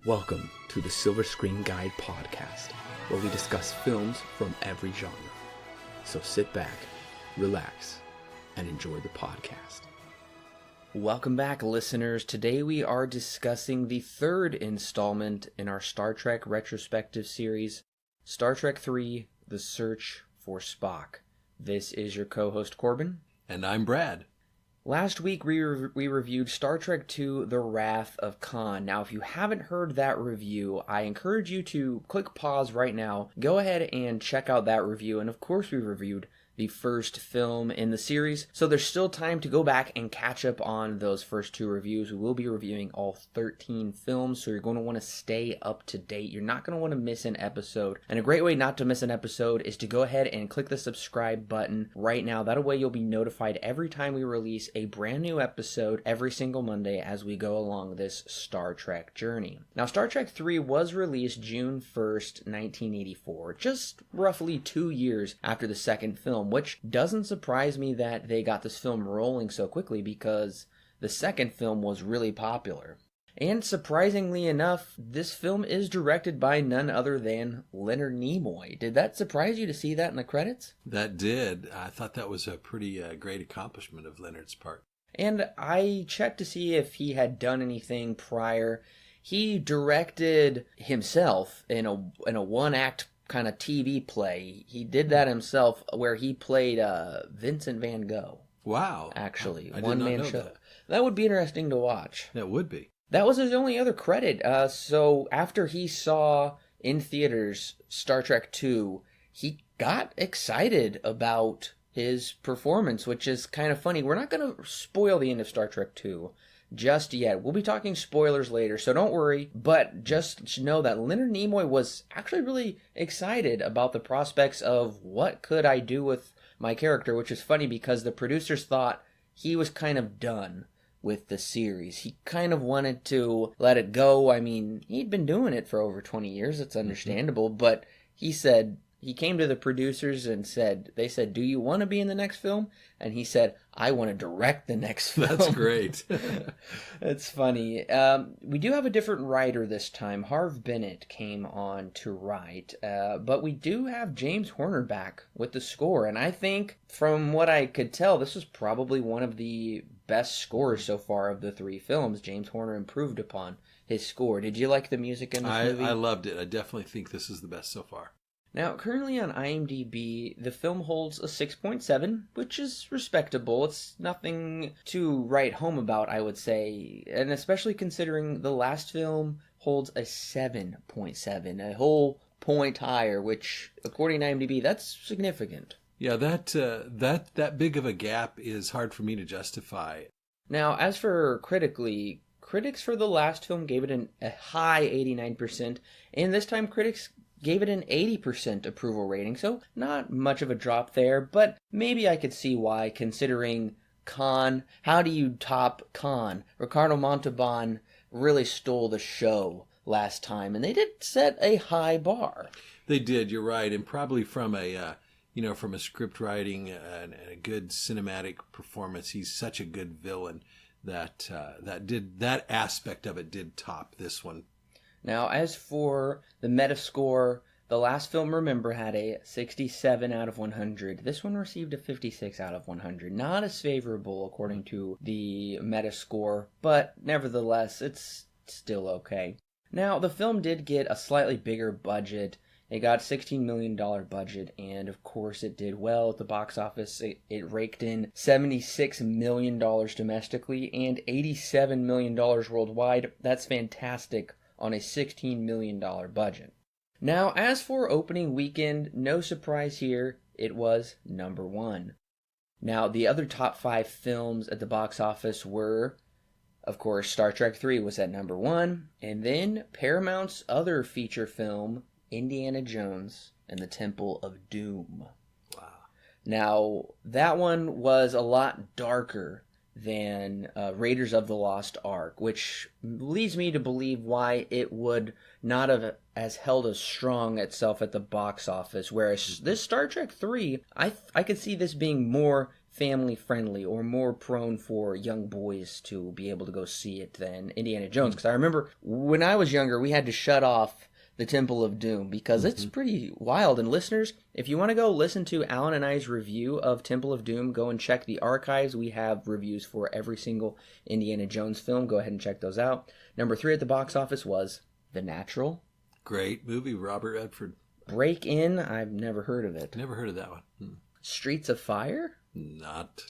Welcome to the Silver Screen Guide podcast, where we discuss films from every genre. So sit back, relax, and enjoy the podcast. Welcome back, listeners. Today we are discussing the third installment in our Star Trek retrospective series, Star Trek III: The Search for Spock. This is your co-host Corbin. And I'm Brad. Last week, we reviewed Star Trek II: The Wrath of Khan. Now, if you haven't heard that review, I encourage you to click pause right now, go ahead and check out that review. And of course, we reviewed the first film in the series, so there's still time to go back and catch up on those first two reviews. We will be reviewing all 13 films, so you're going to want to stay up to date. You're not going to want to miss an episode, and a great way not to miss an episode is to go ahead and click the subscribe button right now. That way you'll be notified every time we release a brand new episode every single Monday as we go along this Star Trek journey. Now, Star Trek III was released June 1st, 1984, just roughly 2 years after the second film, which doesn't surprise me that they got this film rolling so quickly because the second film was really popular. And surprisingly enough, this film is directed by none other than Leonard Nemoy. Did that surprise you to see that in the credits? That did. I thought that was a pretty great accomplishment of Leonard's part. And I checked to see if he had done anything prior. He directed himself in a one-act kind of TV play. He did that himself, where he played Vincent Van Gogh. Wow. Actually, I one-man show. That would be interesting to watch. That would be. That was his only other credit. So after he saw in theaters Star Trek II, he got excited about his performance, which is kind of funny. We're not going to spoil the end of Star Trek II just yet. We'll be talking spoilers later, so don't worry. But just know that Leonard Nimoy was actually really excited about the prospects of what could I do with my character, which is funny because the producers thought he was kind of done with the series. He kind of wanted to let it go. I mean, he'd been doing it for over 20 years. It's understandable. But he said, he came to the producers and they said, do you want to be in the next film? And he said, I want to direct the next film. That's great. It's funny. We do have a different writer this time. Harv Bennett came on to write. But we do have James Horner back with the score. And I think, from what I could tell, this was probably one of the best scores so far of the three films. James Horner improved upon his score. Did you like the music in this movie? I loved it. I definitely think this is the best so far. Now, currently on IMDb, the film holds a 6.7, which is respectable. It's nothing to write home about, I would say, and especially considering the last film holds a 7.7, a whole point higher, which, according to IMDb, that's significant. Yeah, that big of a gap is hard for me to justify. Now, as for critically, critics for the last film gave it a high 89%, and this time critics gave it an 80% approval rating, so not much of a drop there, but maybe I could see why, considering Khan. How do you top Khan? Ricardo Montalban really stole the show last time, and they did set a high bar. They did, you're right, and probably from a script writing and a good cinematic performance, he's such a good villain that aspect of it did top this one. Now, as for the Metascore, the last film, remember, had a 67 out of 100. This one received a 56 out of 100. Not as favorable, according to the Metascore, but nevertheless, it's still okay. Now, the film did get a slightly bigger budget. It got a $16 million budget, and of course it did well at the box office. It raked in $76 million domestically and $87 million worldwide. That's fantastic on a $16 million budget. Now, as for opening weekend, no surprise here, it was number one. Now, the other top 5 films at the box office were, of course, Star Trek III was at number 1, and then Paramount's other feature film, Indiana Jones and the Temple of Doom. Wow. Now, that one was a lot darker than Raiders of the Lost Ark, which leads me to believe why it would not have as held as strong itself at the box office, whereas this Star Trek 3, I could see this being more family friendly or more prone for young boys to be able to go see it than Indiana Jones. Because I remember when I was younger, we had to shut off the Temple of Doom because it's pretty wild. And listeners, if you want to go listen to Alan and I's review of Temple of Doom, go and check the archives. We have reviews for every single Indiana Jones film. Go ahead and check those out. Number 3 at the box office was The Natural. Great movie, Robert Redford. Break In, I've never heard of it. Never heard of that one. Streets of Fire?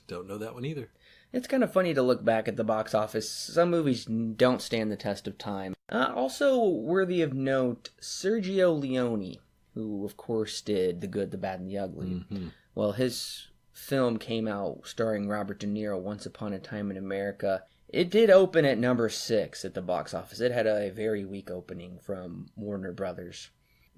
Don't know that one either. It's kind of funny to look back at the box office. Some movies don't stand the test of time. Also worthy of note, Sergio Leone, who of course did The Good, the Bad, and the Ugly. Well, his film came out starring Robert De Niro, Once Upon a Time in America. It did open at number 6 at the box office. It had a very weak opening from Warner Brothers.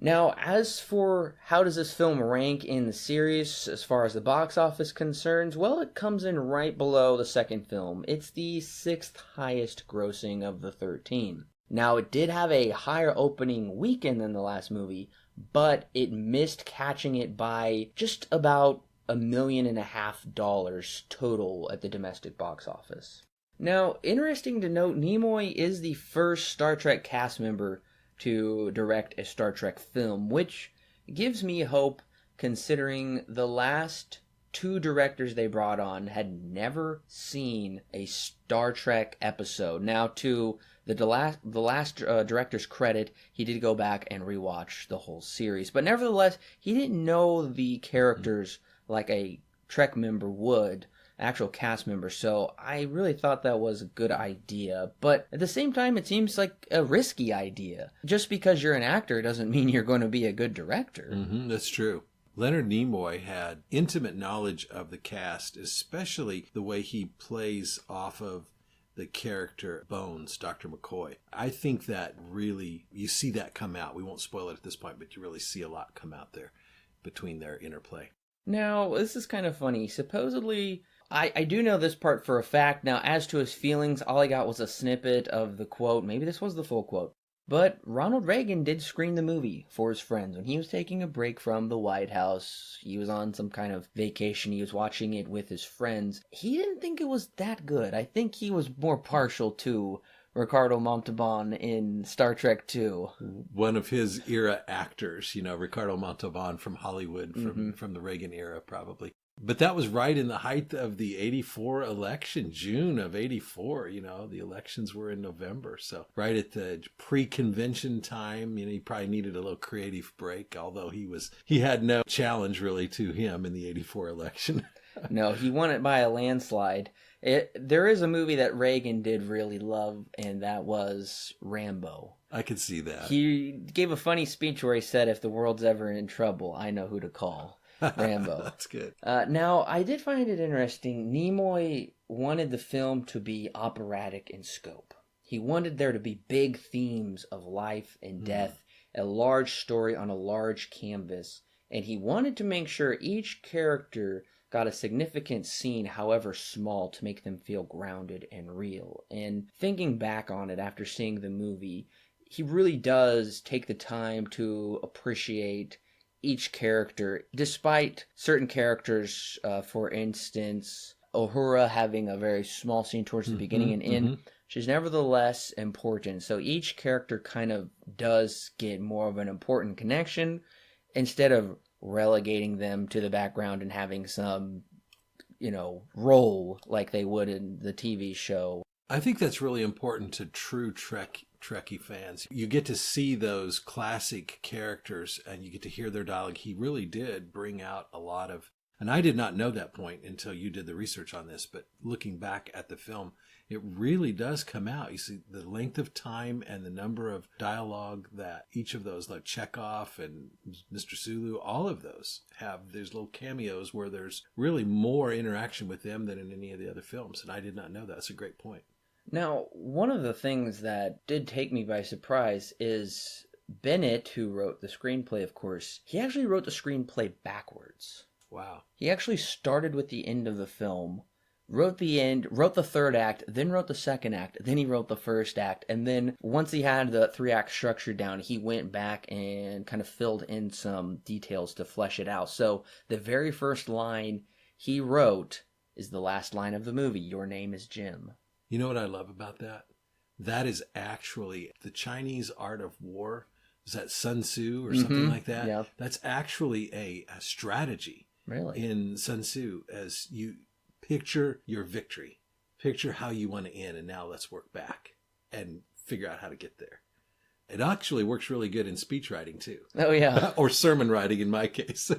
Now, as for how does this film rank in the series as far as the box office concerns, well, it comes in right below the second film. It's the 6th highest grossing of the 13. Now, it did have a higher opening weekend than the last movie, but it missed catching it by just about $1.5 million total at the domestic box office. Now, interesting to note, Nimoy is the first Star Trek cast member to direct a Star Trek film, which gives me hope considering the last 2 directors they brought on had never seen a Star Trek episode. Now, to the last director's credit, he did go back and rewatch the whole series, but nevertheless, he didn't know the characters like a Trek member would, actual cast member, so I really thought that was a good idea. But at the same time, it seems like a risky idea. Just because you're an actor doesn't mean you're going to be a good director. That's true. Leonard Nimoy had intimate knowledge of the cast, especially the way he plays off of the character Bones, Dr. McCoy. I think that really, you see that come out. We won't spoil it at this point, but you really see a lot come out there between their interplay. Now, this is kind of funny. Supposedly, I do know this part for a fact. Now, as to his feelings, all I got was a snippet of the quote. Maybe this was the full quote. But Ronald Reagan did screen the movie for his friends. When he was taking a break from the White House, he was on some kind of vacation, he was watching it with his friends. He didn't think it was that good. I think he was more partial to Ricardo Montalban in Star Trek II. One of his era actors, Ricardo Montalban from Hollywood, from the Reagan era, probably. But that was right in the height of the 84 election, June of 84. The elections were in November. So right at the pre-convention time, he probably needed a little creative break, although he had no challenge really to him in the 84 election. No, he won it by a landslide. There is a movie that Reagan did really love, and that was Rambo. I could see that. He gave a funny speech where he said, if the world's ever in trouble, I know who to call. Rambo. That's good. Now, I did find it interesting. Nimoy wanted the film to be operatic in scope. He wanted there to be big themes of life and death, a large story on a large canvas, and he wanted to make sure each character got a significant scene, however small, to make them feel grounded and real. And thinking back on it after seeing the movie, he really does take the time to appreciate each character, despite certain characters, for instance, Uhura having a very small scene towards the beginning and end, she's nevertheless important. So each character kind of does get more of an important connection instead of relegating them to the background and having some, role like they would in the TV show. I think that's really important to true Trekkie fans. You get to see those classic characters and you get to hear their dialogue. He really did bring out a lot of, and I did not know that point until you did the research on this, but looking back at the film, it really does come out. You see the length of time and the number of dialogue that each of those, like Chekhov and Mr. Sulu, all of those have. There's little cameos where there's really more interaction with them than in any of the other films. And I did not know that. That's a great point. Now, one of the things that did take me by surprise is Bennett, who wrote the screenplay, of course, he actually wrote the screenplay backwards. Wow. He actually started with the end of the film, wrote the end, wrote the third act, then wrote the second act, then he wrote the first act, and then once he had the 3-act structure down, he went back and kind of filled in some details to flesh it out. So the very first line he wrote is the last line of the movie, "Your name is Jim." You know what I love about that? That is actually the Chinese art of war. Is that Sun Tzu or something like that? Yeah. That's actually a strategy. Really? In Sun Tzu, as you picture your victory, picture how you want to end, and now let's work back and figure out how to get there. It actually works really good in speech writing too. Oh, yeah. Or sermon writing in my case.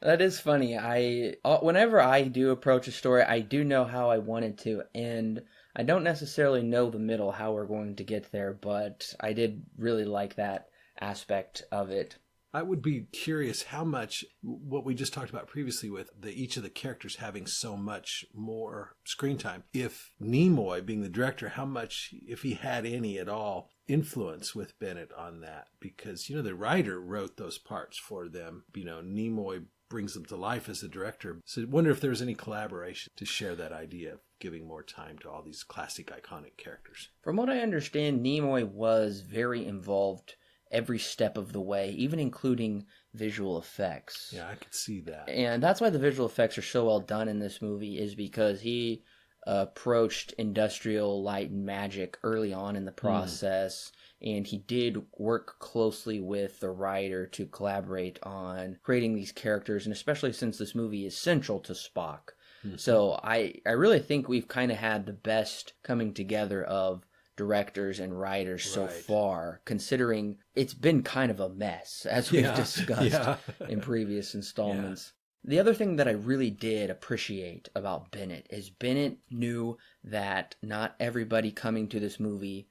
That is funny. Whenever I do approach a story, I do know how I want it to end. I don't necessarily know the middle, how we're going to get there, but I did really like that aspect of it. I would be curious how much, what we just talked about previously with each of the characters having so much more screen time. If Nimoy, being the director, how much, if he had any at all, influence with Bennett on that. Because, the writer wrote those parts for them. Nimoy brings them to life as the director. So I wonder if there's any collaboration to share that idea of giving more time to all these classic, iconic characters. From what I understand, Nimoy was very involved every step of the way, even including visual effects. Yeah, I could see that. And that's why the visual effects are so well done in this movie, is because he approached industrial light and magic early on in the process. And he did work closely with the writer to collaborate on creating these characters, and especially since this movie is central to Spock. So I really think we've kind of had the best coming together of directors and writers so far, considering it's been kind of a mess, as we've discussed in previous installments. The other thing that I really did appreciate about Bennett is Bennett knew that not everybody coming to this movie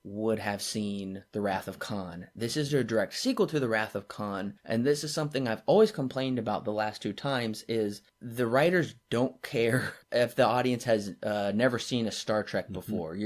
would have seen The Wrath of Khan. This is a direct sequel to The Wrath of Khan, and this is something I've always complained about the last two times, is the writers don't care if the audience has never seen a Star Trek before.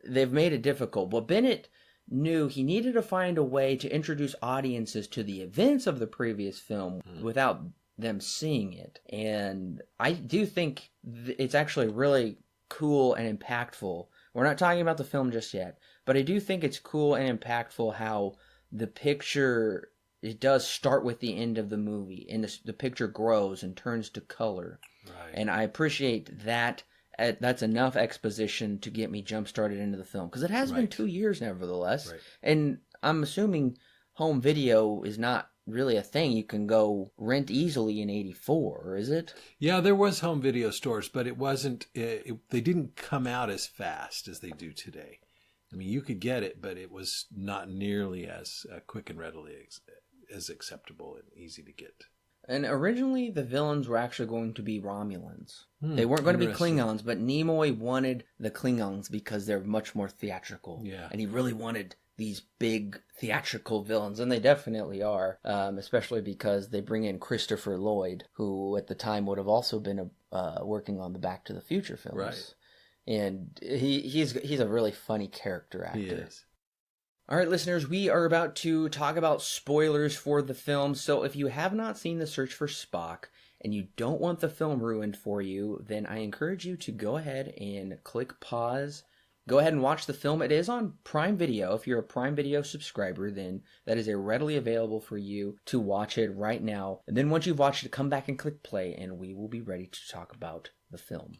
They've made it difficult. But Bennett knew he needed to find a way to introduce audiences to the events of the previous film without them seeing it. And I do think it's actually really cool and impactful. We're not talking about the film just yet, but I do think it's cool and impactful how the picture, it does start with the end of the movie, and the picture grows and turns to color. Right. And I appreciate that. That's enough exposition to get me jump-started into the film, because it has been 2 years nevertheless. Right. And I'm assuming home video is not really a thing you can go rent easily in 84, is it? Yeah, there was home video stores, but it wasn't, they didn't come out as fast as they do today. I mean, you could get it, but it was not nearly as quick and readily as acceptable and easy to get. And originally, the villains were actually going to be Romulans. They weren't going to be Klingons, but Nimoy wanted the Klingons because they're much more theatrical. Yeah. And he really wanted these big theatrical villains, and they definitely are, especially because they bring in Christopher Lloyd, who at the time would have also been working on the Back to the Future films. Right. And he's a really funny character actor. He is. All right, listeners, we are about to talk about spoilers for the film, so if you have not seen The Search for Spock and you don't want the film ruined for you, then I encourage you to go ahead and click pause. Go ahead and watch the film. It is on Prime Video. If you're a Prime Video subscriber, then that is readily available for you to watch it right now. And then once you've watched it, come back and click play, and we will be ready to talk about the film.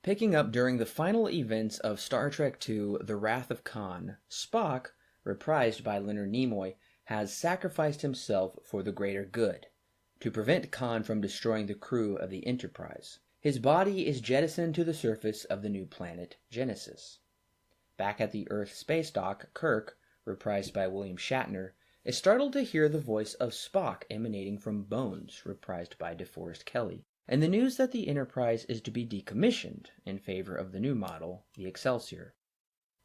Picking up during the final events of Star Trek II, The Wrath of Khan, Spock, reprised by Leonard Nimoy, has sacrificed himself for the greater good, to prevent Khan from destroying the crew of the Enterprise. His body is jettisoned to the surface of the new planet, Genesis. Back at the Earth space dock, Kirk, reprised by William Shatner, is startled to hear the voice of Spock emanating from Bones, reprised by DeForest Kelley, and the news that the Enterprise is to be decommissioned in favor of the new model, the Excelsior.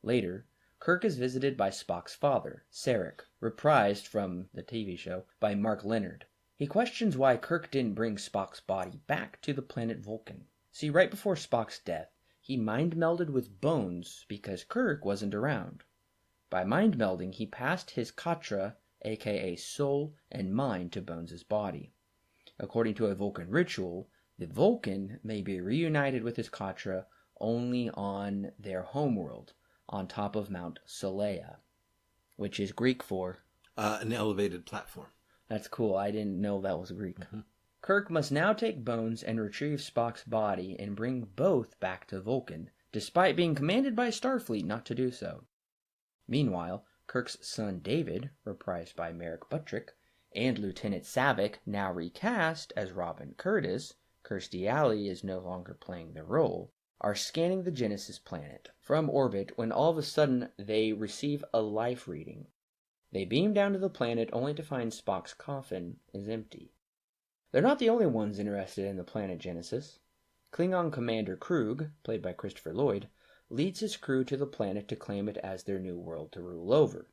Later, Kirk is visited by Spock's father, Sarek, reprised from the TV show by Mark Leonard. He questions why Kirk didn't bring Spock's body back to the planet Vulcan. See, right before Spock's death, he mind-melded with Bones because Kirk wasn't around. By mind-melding, he passed his Katra, aka soul and mind, to Bones' body. According to a Vulcan ritual, the Vulcan may be reunited with his Katra only on their homeworld, on top of Mount Solea, which is Greek for... an elevated platform. That's cool. I didn't know that was Greek. Mm-hmm. Kirk must now take Bones and retrieve Spock's body and bring both back to Vulcan, despite being commanded by Starfleet not to do so. Meanwhile, Kirk's son David, reprised by Merrick Buttrick, and Lieutenant Saavik, now recast as Robin Curtis, Kirstie Alley is no longer playing the role, are scanning the Genesis planet from orbit when all of a sudden they receive a life reading. They beam down to the planet only to find Spock's coffin is empty. They're not the only ones interested in the planet Genesis. Klingon Commander Krug, played by Christopher Lloyd, leads his crew to the planet to claim it as their new world to rule over.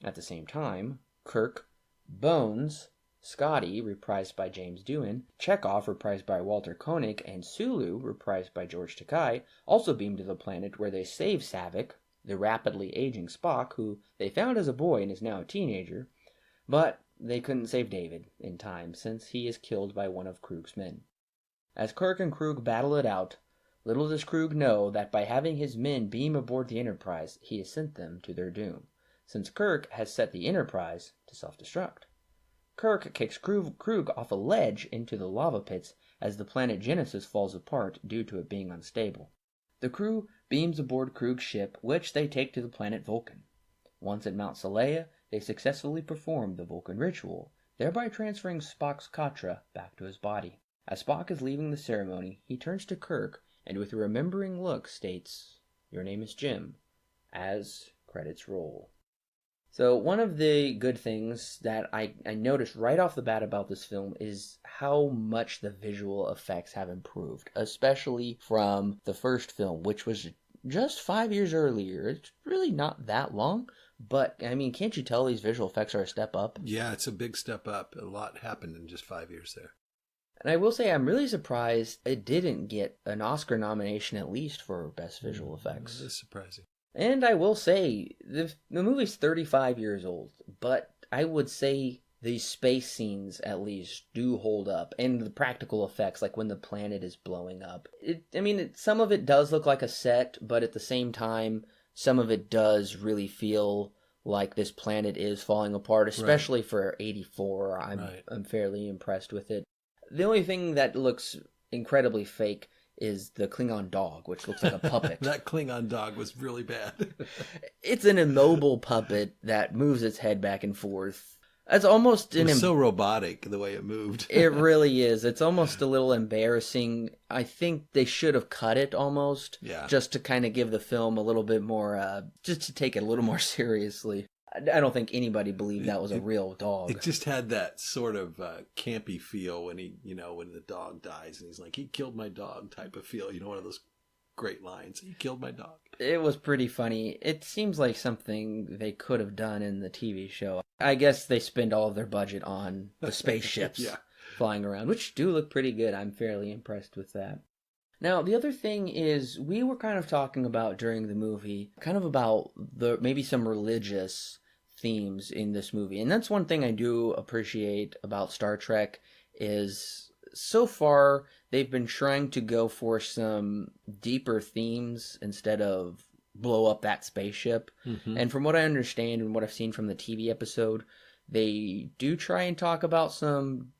At the same time, Kirk, Bones, Scotty, reprised by James Doohan, Chekhov, reprised by Walter Koenig, and Sulu, reprised by George Takei, also beam to the planet where they save Saavik, the rapidly aging Spock, who they found as a boy and is now a teenager, but they couldn't save David in time since he is killed by one of Krug's men. As Kirk and Krug battle it out, little does Krug know that by having his men beam aboard the Enterprise, he has sent them to their doom, since Kirk has set the Enterprise to self-destruct. Kirk kicks Krug off a ledge into the lava pits as the planet Genesis falls apart due to it being unstable. The crew beams aboard Krug's ship, which they take to the planet Vulcan. Once at Mount Saleya, they successfully perform the Vulcan ritual, thereby transferring Spock's Katra back to his body. As Spock is leaving the ceremony, he turns to Kirk and with a remembering look states, "Your name is Jim," as credits roll. So one of the good things that I noticed right off the bat about this film is how much the visual effects have improved, especially from the first film, which was just 5 years earlier. It's really not that long, but I mean, can't you tell these visual effects are a step up? Yeah, it's a big step up. A lot happened in just 5 years there. And I will say I'm really surprised it didn't get an Oscar nomination at least for Best Visual Effects. It is surprising. And I will say, the movie's 35 years old, but I would say the space scenes at least do hold up, and the practical effects, like when the planet is blowing up. Some of it does look like a set, but at the same time, some of it does really feel like this planet is falling apart, especially for 84. I'm fairly impressed with it. The only thing that looks incredibly fake is the Klingon dog, which looks like a puppet. That Klingon dog was really bad. It's an immobile puppet that moves its head back and forth. It's almost it was so robotic the way it moved. It really is. It's almost a little embarrassing. I think they should have cut it almost, just to kind of give the film a little bit more, just to take it a little more seriously. I don't think anybody believed that was a real dog. It just had that sort of campy feel when when the dog dies and he's like, "He killed my dog" type of feel. One of those great lines. "He killed my dog." It was pretty funny. It seems like something they could have done in the TV show. I guess they spend all of their budget on the spaceships flying around, which do look pretty good. I'm fairly impressed with that. Now, the other thing is, we were kind of talking about during the movie, kind of about maybe some religious themes in this movie. And that's one thing I do appreciate about Star Trek is so far they've been trying to go for some deeper themes instead of blow up that spaceship. Mm-hmm. And from what I understand and what I've seen from the TV episode, they do try and talk about some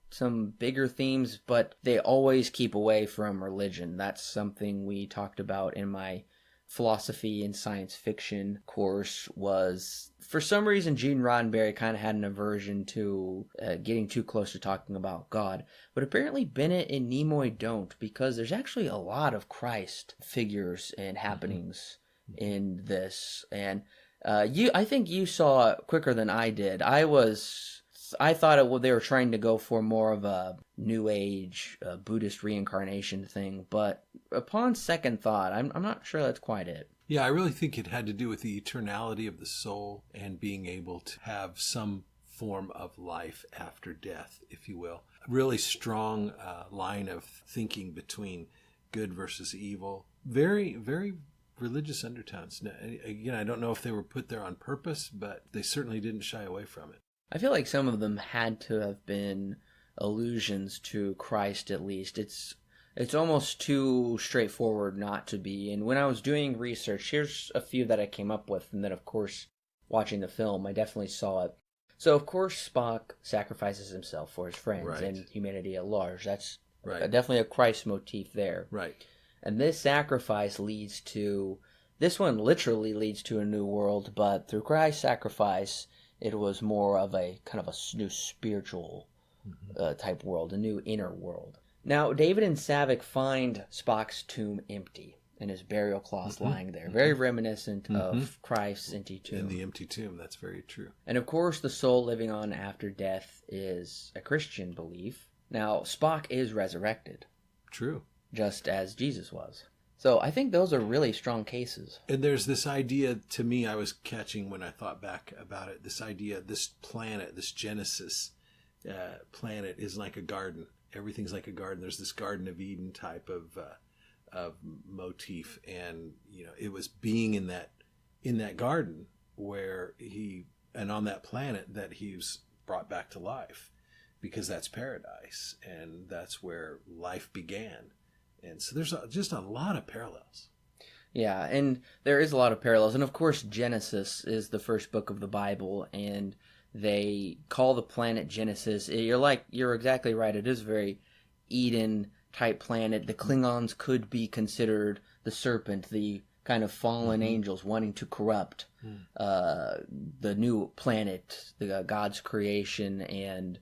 bigger themes, but they always keep away from religion. That's something we talked about in my philosophy and science fiction course. Was for some reason Gene Roddenberry kind of had an aversion to getting too close to talking about God, but apparently Bennett and Nimoy don't, because there's actually a lot of Christ figures and happenings in this. And I think you saw it quicker than I did. I thought they were trying to go for more of a New Age Buddhist reincarnation thing, but upon second thought, I'm not sure that's quite it. Yeah, I really think it had to do with the eternality of the soul and being able to have some form of life after death, if you will. A really strong line of thinking between good versus evil. Very, very religious undertones. Now, again, I don't know if they were put there on purpose, but they certainly didn't shy away from it. I feel like some of them had to have been allusions to Christ, at least. It's almost too straightforward not to be. And when I was doing research, here's a few that I came up with. And then, of course, watching the film, I definitely saw it. So, of course, Spock sacrifices himself for his friends Right. and humanity at large. That's Right. definitely a Christ motif there. Right. And this sacrifice leads to, this one literally leads to a new world, but through Christ's sacrifice, it was more of a kind of a new spiritual type world, a new inner world. Now, David and Saavik find Spock's tomb empty and his burial cloth lying there, very reminiscent of Christ's empty tomb. In the empty tomb, that's very true. And of course, the soul living on after death is a Christian belief. Now, Spock is resurrected. True. Just as Jesus was. So I think those are really strong cases. And there's this idea, to me, I was catching when I thought back about it, this idea, this planet, this Genesis planet is like a garden. Everything's like a garden. There's this Garden of Eden type of motif. And, it was being in that garden where and on that planet that he was brought back to life, because that's paradise and that's where life began. And so there's just a lot of parallels. Yeah, and there is a lot of parallels. And of course, Genesis is the first book of the Bible, and they call the planet Genesis. You're exactly right. It is a very Eden type planet. The Klingons could be considered the serpent, the kind of fallen angels wanting to corrupt the new planet, God's creation. And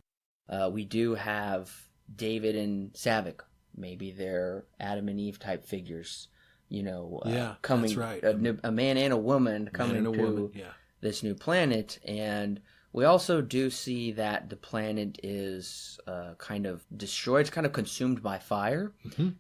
we do have David and Saavik. Maybe they're Adam and Eve type figures, coming. That's right. A man and a woman coming to this new planet. And we also do see that the planet is kind of destroyed. It's kind of consumed by fire.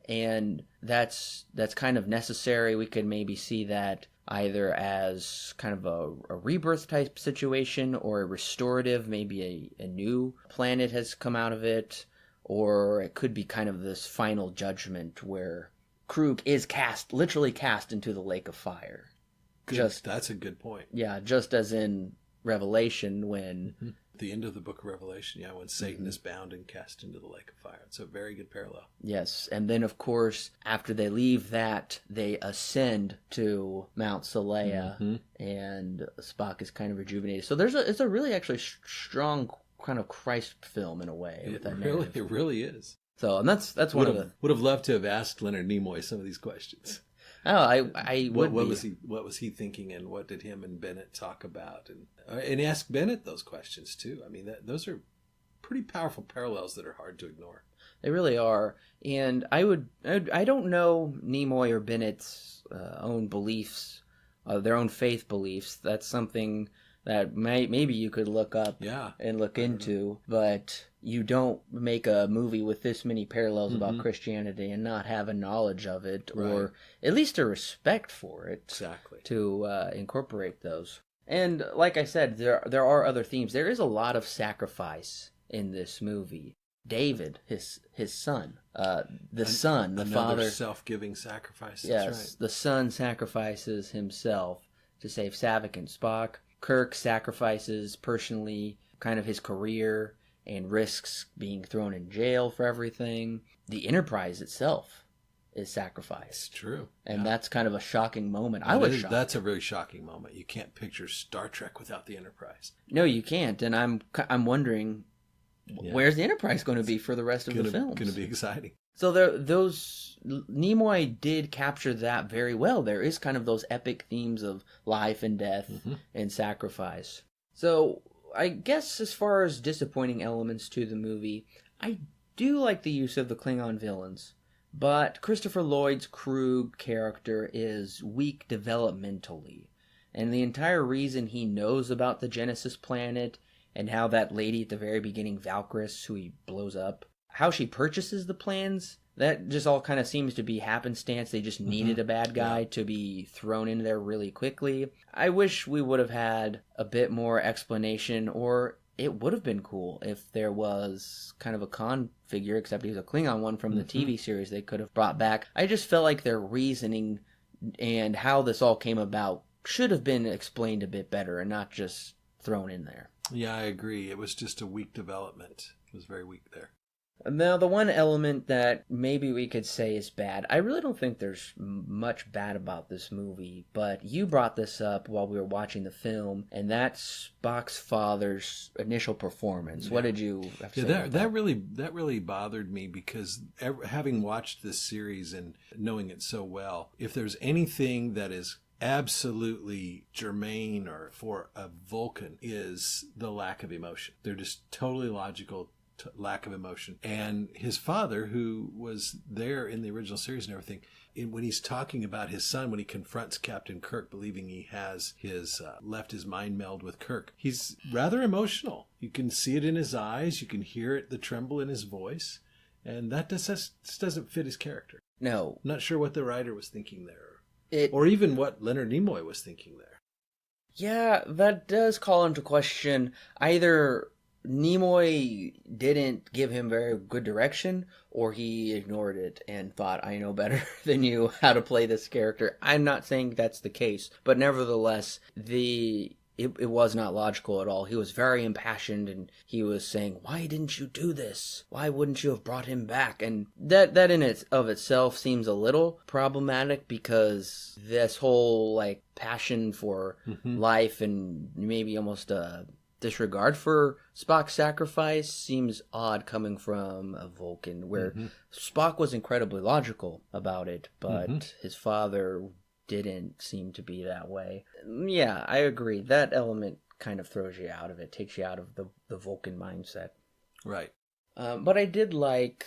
And that's kind of necessary. We could maybe see that either as kind of a rebirth type situation or a restorative, maybe a new planet has come out of it. Or it could be kind of this final judgment where Krug is literally cast into the lake of fire. That's a good point. Yeah, just as in Revelation when... At the end of the book of Revelation, when Satan is bound and cast into the lake of fire. It's a very good parallel. Yes, and then of course, after they leave that, they ascend to Mount Saleya, and Spock is kind of rejuvenated. So it's a really actually strong kind of Christ film in a way. It really is. So, and that's one of the... Would have loved to have asked Leonard Nemoy some of these questions. Oh, I would. What was he thinking, and what did him and Bennett talk about, and ask Bennett those questions too. I mean, those are pretty powerful parallels that are hard to ignore. They really are, and I don't know Nimoy or Bennett's own beliefs, their own faith beliefs. That's something that maybe you could look up and look into, but you don't make a movie with this many parallels about Christianity and not have a knowledge of it, or at least a respect for it. Exactly. To incorporate those. And like I said, there are other themes. There is a lot of sacrifice in this movie. David, his son, the father, self-giving sacrifice. Yes, That's right. The son sacrifices himself to save Saavik and Spock. Kirk sacrifices personally kind of his career and risks being thrown in jail for everything. The Enterprise itself is sacrificed. It's true. And that's kind of a shocking moment. I was shocked. That's a very shocking moment. You can't picture Star Trek without the Enterprise. No, you can't. And I'm wondering, where's the Enterprise going to be for the rest of the films? Going to be exciting. So Nimoy did capture that very well. There is kind of those epic themes of life and death and sacrifice. So I guess as far as disappointing elements to the movie, I do like the use of the Klingon villains. But Christopher Lloyd's Krug character is weak developmentally. And the entire reason he knows about the Genesis planet and how that lady at the very beginning, Valkyris, who he blows up, how she purchases the plans, that just all kind of seems to be happenstance. They just needed a bad guy to be thrown in there really quickly. I wish we would have had a bit more explanation, or it would have been cool if there was kind of a Khan figure, except he was a Klingon one from the TV series they could have brought back. I just felt like their reasoning and how this all came about should have been explained a bit better and not just thrown in there. Yeah, I agree. It was just a weak development. It was very weak there. Now, the one element that maybe we could say is bad, I really don't think there's much bad about this movie, but you brought this up while we were watching the film, and that's Spock's father's initial performance. What did you have to say about that really bothered me because having watched this series and knowing it so well, if there's anything that is absolutely germane or for a Vulcan is the lack of emotion. They're just totally logical. Lack of emotion. And his father, who was there in the original series and everything, when he's talking about his son, when he confronts Captain Kirk, believing he has his left his mind meld with Kirk, he's rather emotional. You can see it in his eyes. You can hear it, the tremble in his voice. And that just doesn't fit his character. No. I'm not sure what the writer was thinking there. Or even what Leonard Nimoy was thinking there. Yeah, that does call into question either Nimoy didn't give him very good direction, or he ignored it and thought, I know better than you how to play this character. I'm not saying that's the case, but nevertheless, it was not logical at all. He was very impassioned, and he was saying, why didn't you do this? Why wouldn't you have brought him back? And that in it of itself seems a little problematic, because this whole passion for life and maybe almost a disregard for Spock's sacrifice seems odd coming from a Vulcan, where Spock was incredibly logical about it, but his father didn't seem to be that way. Yeah, I agree. That element kind of throws you out of it, takes you out of the Vulcan mindset. Right. But I did like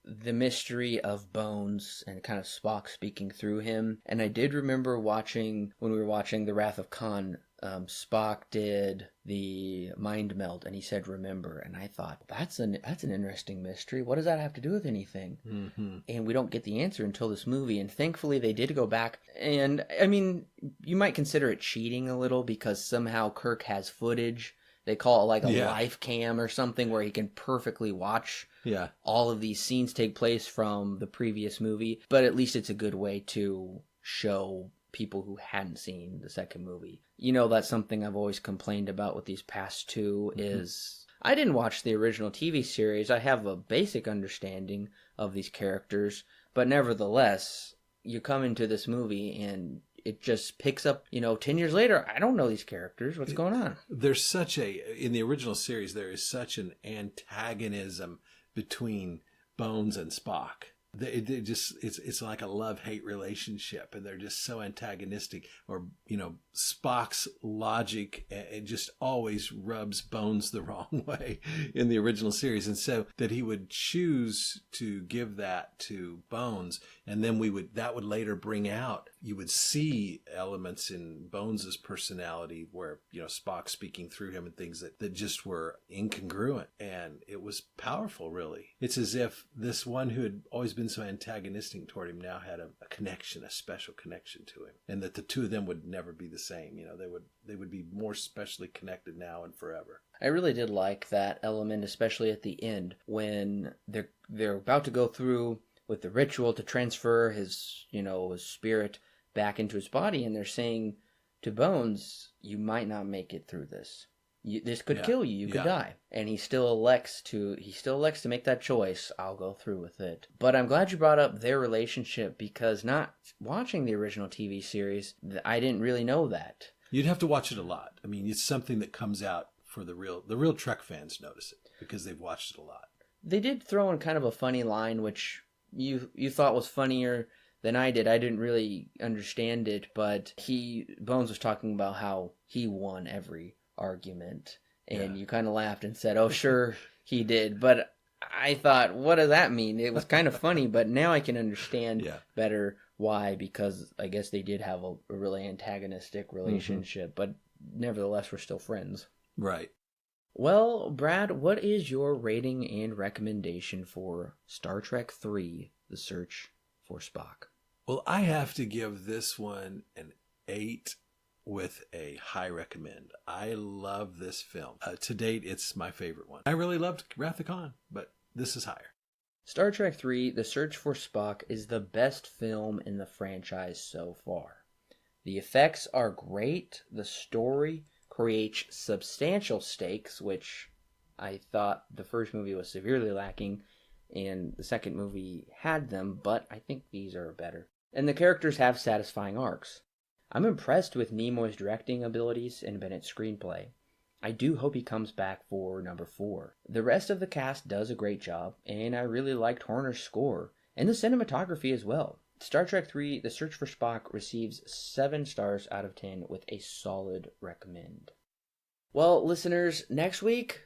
the mystery of Bones and kind of Spock speaking through him. And I did remember when we were watching The Wrath of Khan, Spock did the mind meld and he said remember, and I thought that's an interesting mystery. What does that have to do with anything? And we don't get the answer until this movie, and thankfully they did go back. And I mean, you might consider it cheating a little, because somehow Kirk has footage. They call it a live cam or something, where he can perfectly watch all of these scenes take place from the previous movie. But at least it's a good way to show people who hadn't seen the second movie. That's something I've always complained about with these past two is I didn't watch the original TV series. I have a basic understanding of these characters, but nevertheless, you come into this movie and it just picks up, 10 years later, I don't know these characters. What's going on? There's in the original series, there is such an antagonism between Bones and Spock. It's like a love-hate relationship, and they're just so antagonistic. Or Spock's logic, it just always rubs Bones the wrong way in the original series, and so that he would choose to give that to Bones, and then that would later bring out, you would see elements in Bones's personality where Spock speaking through him and things that just were incongruent, and it was powerful. Really, it's as if this one who had always been so antagonistic toward him now had a connection, a special connection to him, and that the two of them would never be the same. They would be more specially connected now and forever. I really did like that element, especially at the end when they're about to go through with the ritual to transfer his spirit back into his body, and they're saying to Bones, you might not make it through this. This could kill you. You could die. And he still elects to make that choice. I'll go through with it. But I'm glad you brought up their relationship, because not watching the original TV series, I didn't really know that. You'd have to watch it a lot. I mean, it's something that comes out for the real Trek fans notice it because they've watched it a lot. They did throw in kind of a funny line, which you thought was funnier than I did. I didn't really understand it, but Bones was talking about how he won every argument, and you kind of laughed and said, oh sure he did, but I thought, what does that mean? It was kind of funny, but now I can understand better why, because I guess they did have a really antagonistic relationship, but nevertheless we're still friends. Right. Well, Brad, what is your rating and recommendation for Star Trek III, The Search for Spock? Well, I have to give this one an 8 with a high recommend. I love this film. To date, it's my favorite one. I really loved Wrath of Khan, but this is higher. Star Trek III, The Search for Spock is the best film in the franchise so far. The effects are great. The story creates substantial stakes, which I thought the first movie was severely lacking, and the second movie had them, but I think these are better. And the characters have satisfying arcs. I'm impressed with Nimoy's directing abilities and Bennett's screenplay. I do hope he comes back for number 4. The rest of the cast does a great job, and I really liked Horner's score, and the cinematography as well. Star Trek III: The Search for Spock receives 7 stars out of 10 with a solid recommend. Well, listeners, next week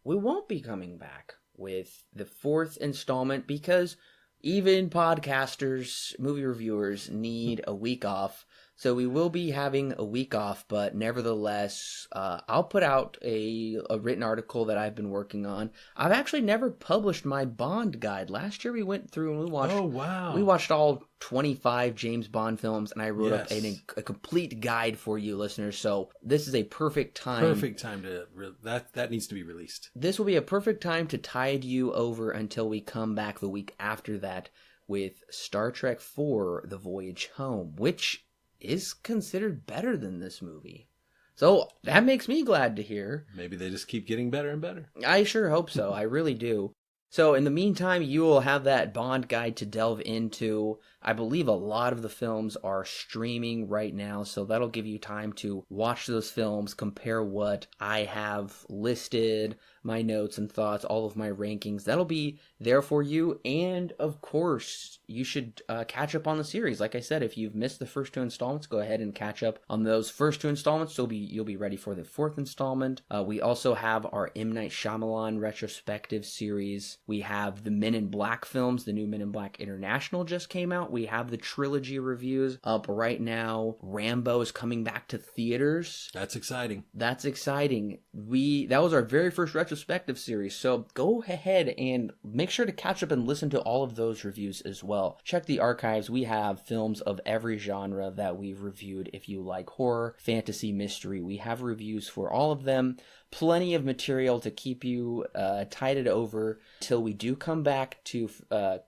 we won't be coming back with the 4th installment because even podcasters, movie reviewers need a week off. So we will be having a week off, but nevertheless, I'll put out a written article that I've been working on. I've actually never published my Bond guide. Last year we went through and we watched. Oh, wow. We watched all 25 James Bond films, and I wrote up a complete guide for you listeners. So this is a perfect time. Perfect time to that needs to be released. This will be a perfect time to tide you over until we come back the week after that with Star Trek IV: The Voyage Home, which is considered better than this movie. So that makes me glad to hear. Maybe they just keep getting better and better. I sure hope so. I really do. So in the meantime, you will have that Bond guide to delve into. I believe a lot of the films are streaming right now, so that'll give you time to watch those films, compare what I have listed, my notes and thoughts, all of my rankings. That'll be there for you. And of course, you should catch up on the series. Like I said, if you've missed the first 2 installments, go ahead and catch up on those first 2 installments. So you'll be ready for the 4th installment. We also have our M Night Shyamalan retrospective series. We have the Men in Black films. The new Men in Black International just came out. We have the trilogy reviews up right now. Rambo is coming back to theaters. That's exciting. That's exciting. That was our very first retrospective series, so go ahead and make sure to catch up and listen to all of those reviews as well. Check the archives. We have films of every genre that we've reviewed. If you like horror, fantasy, mystery, we have reviews for all of them. Plenty of material to keep you tided over till we do come back to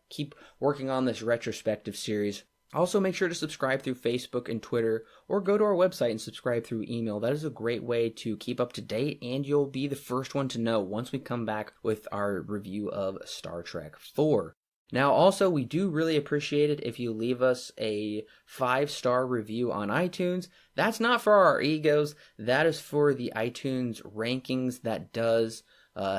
keep working on this retrospective series. Also, make sure to subscribe through Facebook and Twitter, or go to our website and subscribe through email. That is a great way to keep up to date, and you'll be the first one to know once we come back with our review of Star Trek IV. Now, also, we do really appreciate it if you leave us a 5-star review on iTunes. That's not for our egos. That is for the iTunes rankings. That does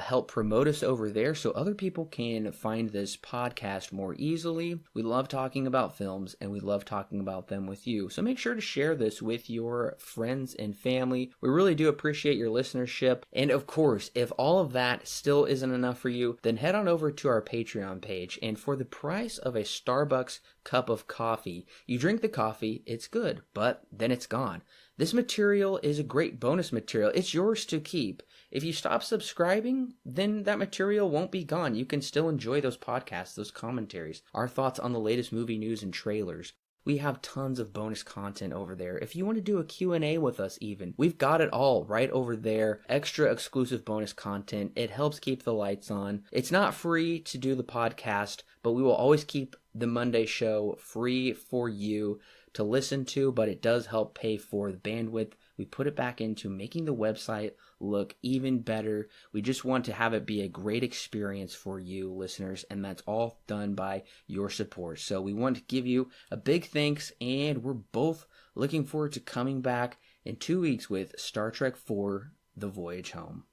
help promote us over there so other people can find this podcast more easily. We love talking about films, and we love talking about them with you. So make sure to share this with your friends and family. We really do appreciate your listenership. And of course, if all of that still isn't enough for you, then head on over to our Patreon page. And for the price of a Starbucks cup of coffee, you drink the coffee, it's good, but then it's gone. This material is a great bonus material. It's yours to keep. If you stop subscribing, then that material won't be gone. You can still enjoy those podcasts, those commentaries, our thoughts on the latest movie news and trailers. We have tons of bonus content over there. If you want to do a Q&A with us even, we've got it all right over there. Extra exclusive bonus content. It helps keep the lights on. It's not free to do the podcast, but we will always keep the Monday show free for you to listen to, but it does help pay for the bandwidth. We put it back into making the website look even better. We just want to have it be a great experience for you listeners, and that's all done by your support. So we want to give you a big thanks, and we're both looking forward to coming back in 2 weeks with Star Trek IV: The Voyage Home.